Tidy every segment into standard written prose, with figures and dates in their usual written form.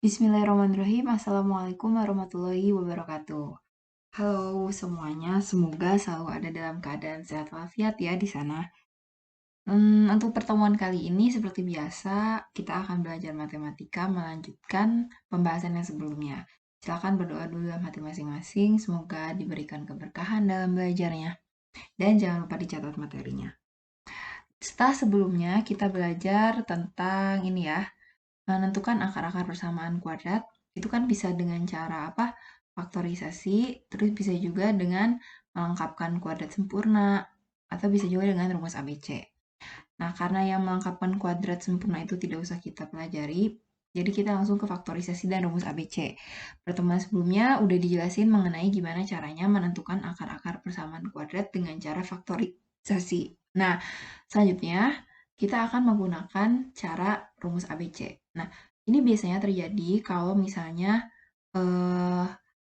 Bismillahirrahmanirrahim. Assalamualaikum warahmatullahi wabarakatuh. Halo semuanya, semoga selalu ada dalam keadaan sehat walafiat ya di sana. Untuk pertemuan kali ini seperti biasa, kita akan belajar matematika melanjutkan pembahasan yang sebelumnya. Silakan berdoa dulu dalam hati masing-masing, semoga diberikan keberkahan dalam belajarnya. Dan jangan lupa dicatat materinya. Setelah sebelumnya kita belajar tentang ini ya, menentukan akar-akar persamaan kuadrat. Itu kan bisa dengan cara apa? Faktorisasi, terus bisa juga dengan melengkapkan kuadrat sempurna, atau bisa juga dengan rumus ABC. Nah, karena yang melengkapkan kuadrat sempurna itu tidak usah kita pelajari, jadi kita langsung ke faktorisasi dan rumus ABC. Pertemuan sebelumnya udah dijelasin mengenai gimana caranya menentukan akar-akar persamaan kuadrat dengan cara faktorisasi. Nah, selanjutnya kita akan menggunakan cara rumus ABC. Nah, ini biasanya terjadi kalau misalnya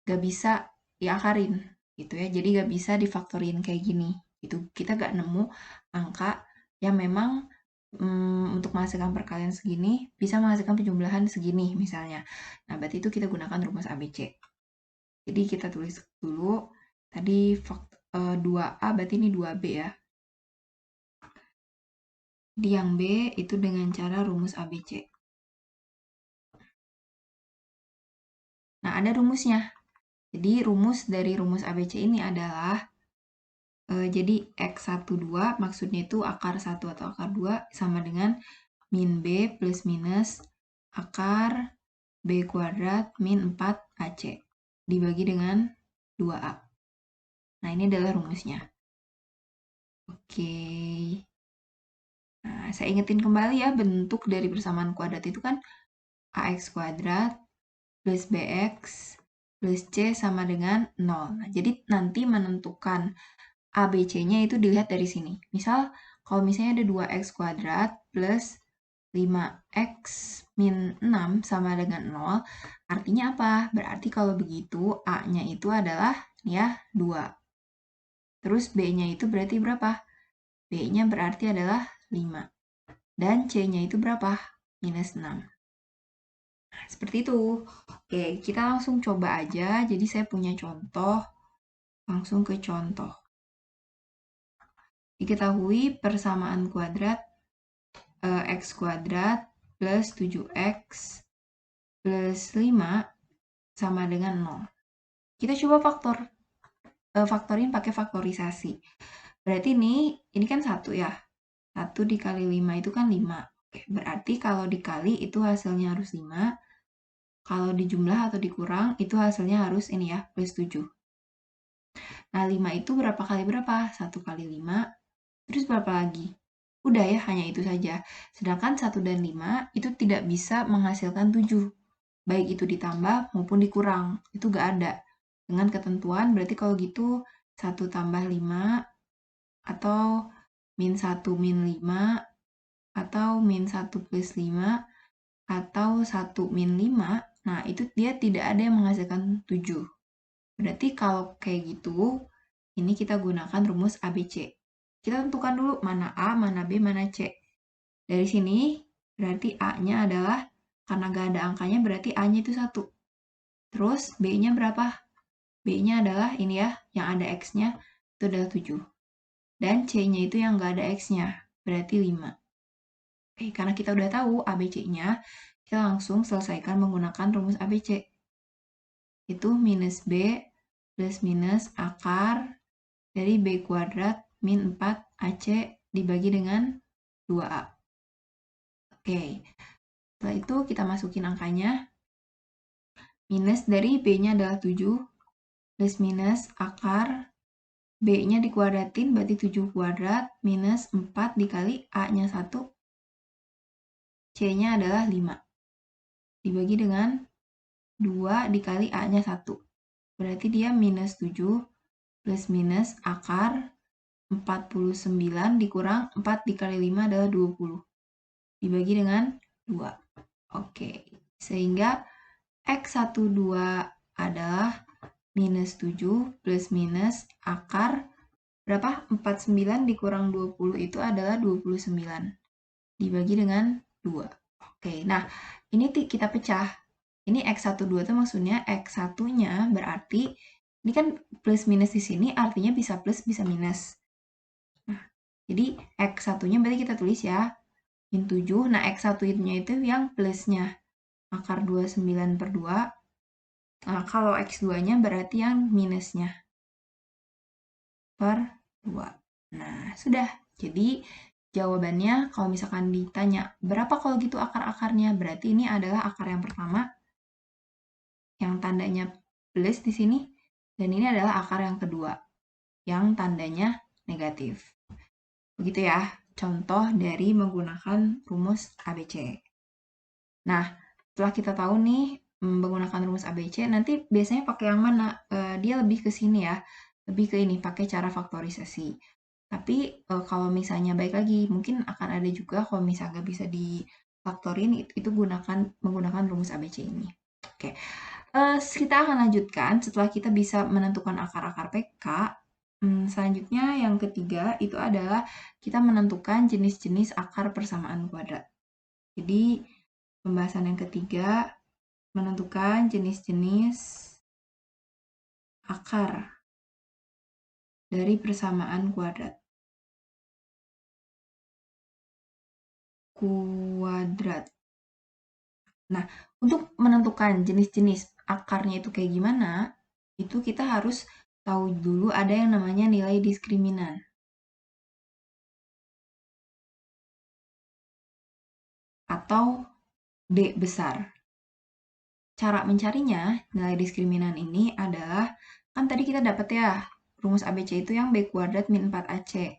gak bisa diakarin gitu ya. Jadi gak bisa difaktorin kayak gini gitu. Kita gak nemu angka yang memang untuk menghasilkan perkalian segini bisa menghasilkan penjumlahan segini misalnya. Nah, berarti itu kita gunakan rumus ABC. Jadi kita tulis dulu tadi 2A berarti ini 2B ya. Di yang B itu dengan cara rumus ABC. Nah, ada rumusnya. Jadi rumus dari rumus ABC ini adalah jadi X12 maksudnya itu akar 1 atau akar 2 sama dengan min B plus minus akar B kuadrat min 4AC dibagi dengan 2A. Nah, ini adalah rumusnya. Oke. Nah, saya ingetin kembali ya, bentuk dari persamaan kuadrat itu kan AX kuadrat plus BX plus C sama dengan 0. Nah, jadi nanti menentukan ABC-nya itu dilihat dari sini. Misal, kalau misalnya ada 2X kuadrat plus 5X min 6 sama dengan 0, artinya apa? Berarti kalau begitu, A-nya itu adalah ya 2. Terus B-nya itu berarti berapa? B-nya berarti adalah 5. Dan C-nya itu berapa? Minus 6. Nah, seperti itu. Oke, kita langsung coba aja. Jadi saya punya contoh. Langsung ke contoh. Diketahui persamaan kuadrat X kuadrat plus 7X plus 5 sama dengan 0. Kita coba faktorin pakai faktorisasi. Berarti ini kan 1 ya. 1 dikali 5 itu kan 5. Oke, berarti kalau dikali itu hasilnya harus 5. Kalau dijumlah atau dikurang itu hasilnya harus ini ya, plus 7. Nah, 5 itu berapa kali berapa? 1 kali 5. Terus berapa lagi? Udah ya, hanya itu saja. Sedangkan 1 dan 5 itu tidak bisa menghasilkan 7. Baik itu ditambah maupun dikurang. Itu gak ada. Dengan ketentuan berarti kalau gitu 1 tambah 5 atau min 1 min 5 atau min 1 plus 5 atau 1 min 5. Nah, itu dia tidak ada yang menghasilkan 7. Berarti kalau kayak gitu, ini kita gunakan rumus ABC. Kita tentukan dulu mana A, mana B, mana C. Dari sini, berarti A-nya adalah, karena gak ada angkanya, berarti A-nya itu 1. Terus B-nya berapa? B-nya adalah ini ya, yang ada X-nya, itu adalah 7. Dan C-nya itu yang gak ada X-nya, berarti 5. Oke, karena kita udah tahu ABC-nya, kita langsung selesaikan menggunakan rumus ABC. Itu minus B plus minus akar dari B kuadrat min 4AC dibagi dengan 2A. Oke, setelah itu kita masukin angkanya. Minus dari B-nya adalah 7, plus minus akar B-nya dikuadratin, berarti 7 kuadrat, minus 4 dikali A-nya 1, C-nya adalah 5. Dibagi dengan 2 dikali A-nya 1. Berarti dia minus 7 plus minus akar 49 dikurang 4 dikali 5 adalah 20. Dibagi dengan 2. Oke, sehingga X12 adalah minus 7 plus minus akar berapa? 49 dikurang 20 itu adalah 29. Dibagi dengan 2. Oke, nah ini kita pecah. Ini X12 itu maksudnya X1-nya berarti, ini kan plus minus di sini artinya bisa plus bisa minus. Nah, jadi X1-nya berarti kita tulis ya, min 7. Nah, X1-nya itu yang plusnya. Akar 29/2. Nah, kalau X2-nya berarti yang minusnya. Per 2. Nah, sudah. Jadi, jawabannya kalau misalkan ditanya, berapa kalau gitu akar-akarnya? Berarti ini adalah akar yang pertama, yang tandanya plus di sini. Dan ini adalah akar yang kedua, yang tandanya negatif. Begitu ya, contoh dari menggunakan rumus ABC. Nah, setelah kita tahu nih menggunakan rumus ABC, nanti biasanya pakai yang mana? Dia lebih ke sini ya, lebih ke ini, pakai cara faktorisasi. Tapi kalau misalnya baik lagi, mungkin akan ada juga kalau misalnya nggak bisa difaktorin, itu menggunakan rumus ABC ini. Oke, kita akan lanjutkan setelah kita bisa menentukan akar-akar PK. Selanjutnya yang ketiga itu adalah kita menentukan jenis-jenis akar persamaan kuadrat. Jadi pembahasan yang ketiga menentukan jenis-jenis akar dari persamaan kuadrat. Nah, untuk menentukan jenis-jenis akarnya itu kayak gimana, itu kita harus tahu dulu ada yang namanya nilai diskriminan. Atau D besar. Cara mencarinya, nilai diskriminan ini adalah, kan tadi kita dapat ya, rumus ABC itu yang B kuadrat min 4AC.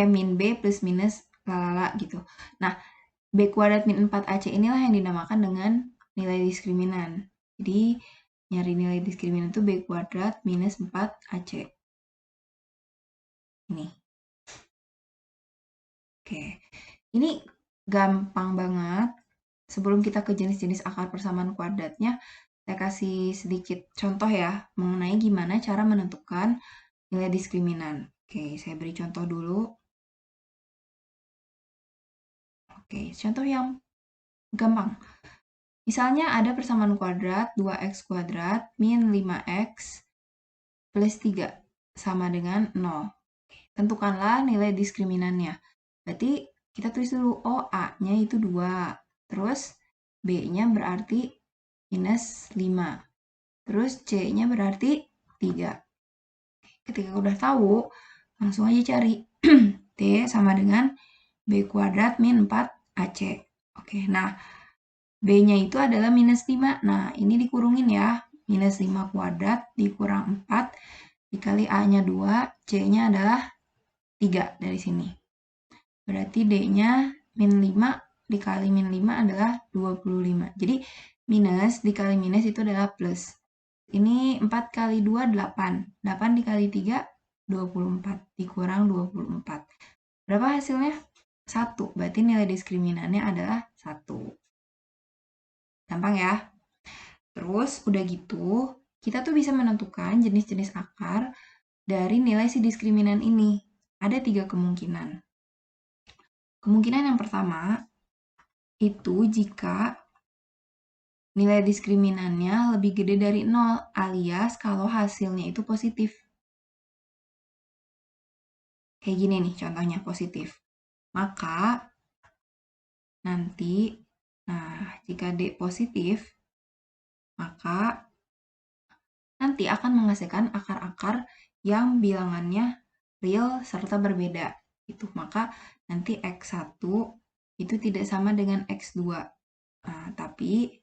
Min B plus minus lalala gitu. Nah, B kuadrat min 4AC inilah yang dinamakan dengan nilai diskriminan. Jadi, nyari nilai diskriminan itu B kuadrat minus 4AC. Ini. Oke. Ini gampang banget. Sebelum kita ke jenis-jenis akar persamaan kuadratnya, saya kasih sedikit contoh ya mengenai gimana cara menentukan nilai diskriminan. Oke, saya beri contoh dulu. Oke, contoh yang gampang. Misalnya ada persamaan kuadrat 2x kuadrat min 5x plus 3 sama dengan 0. Tentukanlah nilai diskriminannya. Berarti kita tulis dulu, oh A-nya itu 2. Terus B-nya berarti minus 5. Terus C-nya berarti 3. Ketika udah tahu, langsung aja cari. T sama dengan B kuadrat min 4AC. Oke, nah B-nya itu adalah minus 5. Nah, ini dikurungin ya. Minus 5 kuadrat dikurang 4 dikali A-nya 2, C-nya adalah 3 dari sini. Berarti D-nya min 5 dikali min 5 adalah 25. Jadi, minus dikali minus itu adalah plus. Ini 4 kali 2, 8. 8 dikali 3, 24. Dikurang 24. Berapa hasilnya? 1. Berarti nilai diskriminannya adalah 1. Gampang ya? Terus, udah gitu, kita tuh bisa menentukan jenis-jenis akar dari nilai si diskriminan ini. Ada 3 kemungkinan. Kemungkinan yang pertama, itu jika nilai diskriminannya lebih gede dari 0, alias kalau hasilnya itu positif. Kayak gini nih contohnya positif. Maka nanti, jika D positif, maka nanti akan menghasilkan akar-akar yang bilangannya real serta berbeda. Itu maka nanti X1 itu tidak sama dengan X2. Tapi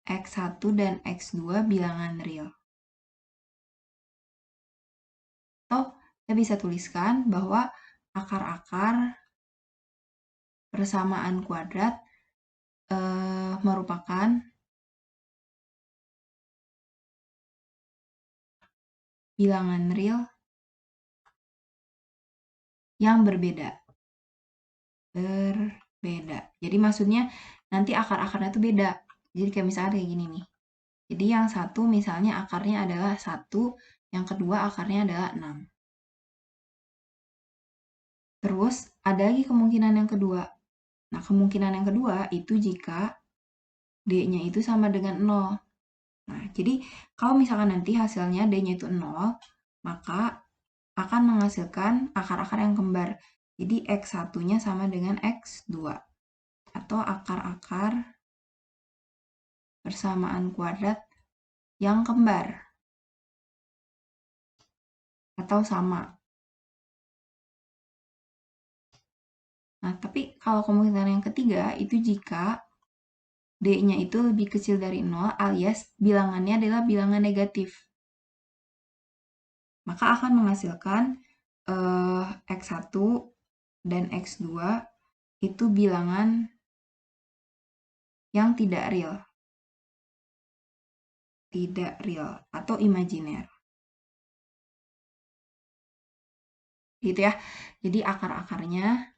X1 dan X2 bilangan real. Atau kita bisa tuliskan bahwa akar-akar persamaan kuadrat merupakan bilangan real yang berbeda. Jadi maksudnya nanti akar-akarnya itu beda. Jadi kayak misalnya kayak gini nih. Jadi yang satu misalnya akarnya adalah 1, yang kedua akarnya adalah 6. Terus ada lagi kemungkinan yang kedua. Nah, kemungkinan yang kedua itu jika D-nya itu sama dengan 0. Nah, jadi kalau misalkan nanti hasilnya D-nya itu 0, maka akan menghasilkan akar-akar yang kembar. Jadi X1-nya sama dengan X2. Atau akar-akar persamaan kuadrat yang kembar. Atau sama. Nah, tapi kalau kemungkinan yang ketiga itu jika D-nya itu lebih kecil dari 0 alias bilangannya adalah bilangan negatif. Maka akan menghasilkan X1 dan X2 itu bilangan yang tidak real. Tidak real atau imajiner. Gitu ya. Jadi akar-akarnya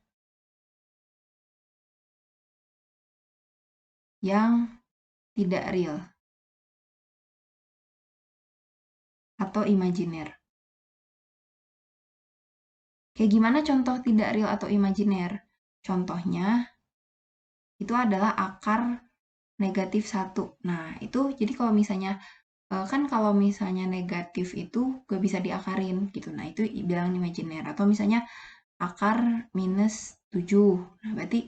yang tidak real atau imajiner. Kayak gimana contoh tidak real atau imajiner? Contohnya itu adalah akar negatif 1. Nah, itu jadi kalau misalnya kan kalau misalnya negatif itu gak bisa diakarin gitu. Nah, itu bilangan imajiner. Atau misalnya akar minus 7. Nah, berarti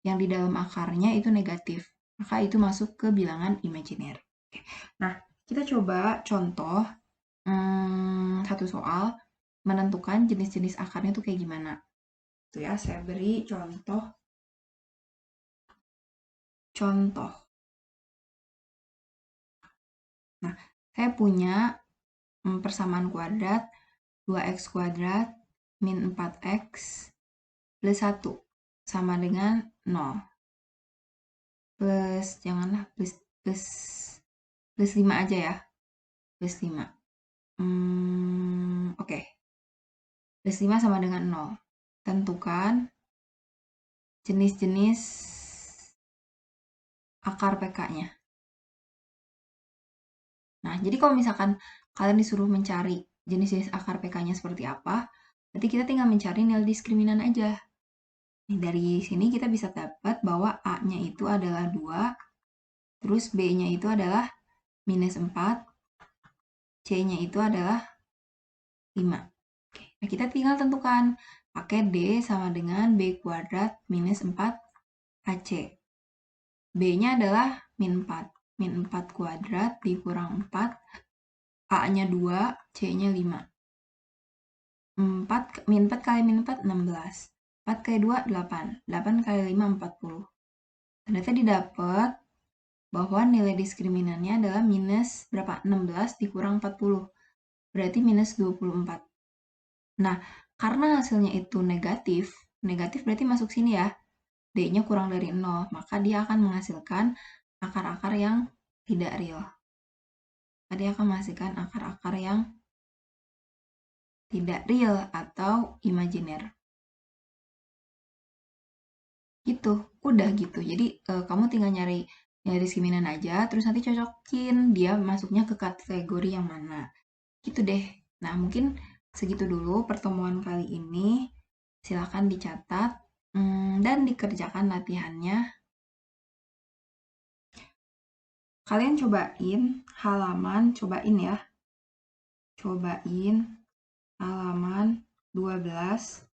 yang di dalam akarnya itu negatif. Maka itu masuk ke bilangan imajiner. Oke. Nah, kita coba contoh satu soal menentukan jenis-jenis akarnya itu kayak gimana. Tuh ya, saya beri contoh. Nah, saya punya persamaan kuadrat 2x kuadrat min 4x plus 1 sama dengan 0. Plus, janganlah plus 5 aja ya. Plus 5. Oke. Plus 5 sama dengan 0. Tentukan jenis-jenis akar PK-nya. Nah, jadi kalau misalkan kalian disuruh mencari jenis-jenis akar PK-nya seperti apa, berarti kita tinggal mencari nilai diskriminan aja. Dari sini kita bisa dapat bahwa A-nya itu adalah 2, terus B-nya itu adalah minus 4, C-nya itu adalah 5. Oke. Nah, kita tinggal tentukan pakai D sama dengan B kuadrat minus 4 AC. B-nya adalah min 4. Min 4 kuadrat dikurang 4, A-nya 2, C-nya 5. 4, min 4 kali min 4, 16. 4 kali 2, 8. 8 kali 5, 40. Ternyata didapat bahwa nilai diskriminannya adalah minus berapa? 16 dikurang 40. Berarti minus 24. Nah, karena hasilnya itu negatif berarti masuk sini ya. D-nya kurang dari 0, maka dia akan menghasilkan akar-akar yang tidak real. Dia akan menghasilkan akar-akar yang tidak real atau imajiner. Gitu, udah gitu. Jadi kamu tinggal nyari nilai diskriminan aja, terus nanti cocokin dia masuknya ke kategori yang mana. Gitu deh. Nah, mungkin segitu dulu pertemuan kali ini. Silahkan dicatat dan dikerjakan latihannya. Kalian cobain ya. Cobain halaman 12,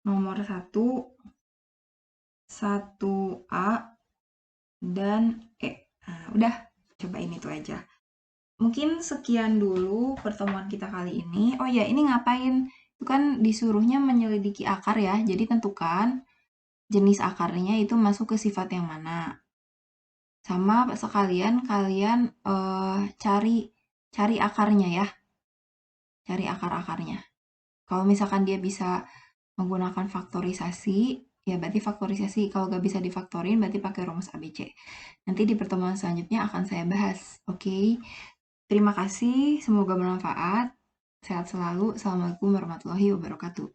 nomor 1, 1A, dan E. Nah, udah, cobain itu aja. Mungkin sekian dulu pertemuan kita kali ini. Oh ya, ini ngapain? Itu kan disuruhnya menyelidiki akar ya. Jadi tentukan jenis akarnya itu masuk ke sifat yang mana. Sama sekalian kalian cari akarnya ya. Cari akar-akarnya. Kalau misalkan dia bisa menggunakan faktorisasi, ya berarti faktorisasi. Kalau nggak bisa difaktorin, berarti pakai rumus ABC. Nanti di pertemuan selanjutnya akan saya bahas. Oke. Terima kasih, semoga bermanfaat. Sehat selalu. Assalamualaikum warahmatullahi wabarakatuh.